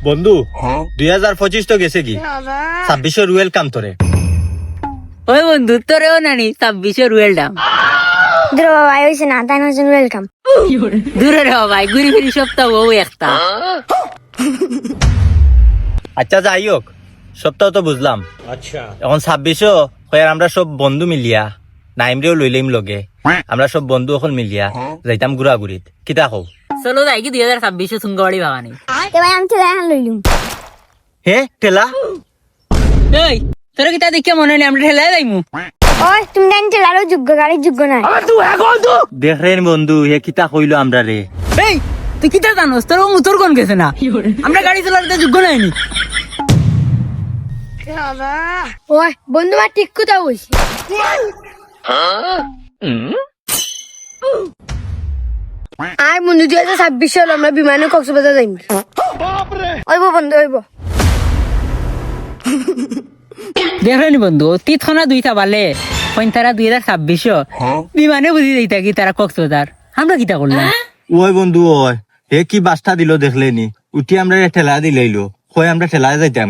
বন্ধু 2025 তো গেছে কি 26 ওয়েলকাম তোরে। ওই বন্ধু তোরেও নানি 26 ওয়েলকাম। দূর বাবা হয়েছে না তাই নজন ওয়েলকাম। দূরে রে ভাই ঘুরি ফিরি সপ্তাহ ও একটা। আচ্ছা যাই হোক সপ্তাহ তো বুঝলাম। আচ্ছা এখন 26 হয় আমরা সব বন্ধু মিলিয়া নাইমরেও লইলাম লগে আমরা সব বন্ধু এখন মিলিয়া যাইতাম ঘুরাঘুরিত কিতা কও? চলো যাই কি 2026 সুঙ্গবাড়ি ভাবানি। তে ভাই আমি ঠেলা এখন লইলুম। হে ঠেলা এই তোর কিতা দেখে মনে হলি আমরা ঠেলায় যাইমু। ওই তুমি জানি ঠেলারও যোগ্য গাড়ির যোগ্য নাই। দেখরেন বন্ধু হে কিতা কইলো আমরা রে। এই তুই কিতা জানোস তোর মুতর কোন গেছে না আমরা গাড়ি চালাতে যোগ্য নাইনি। ওই বন্ধু মা ঠিক কথা বলছি। আর বন্ধু 2026 সাল আমরা বিমানে কক্সবাজার যাইম। ওইব বন্ধু ওইব। দেখলেনি বন্ধু অতীত খনা দুইটা বালে তারা 2026 বিমানে বুঝি যাইতা কি তারা কক্সবাজার আমরা কিতা করলাম। ওই বন্ধু ওই হে কি বাস্তা দিল দেখলেনি উঠি আমরা ঠেলা দিলাইলো হয় আমরা ঠেলা যাইতাম।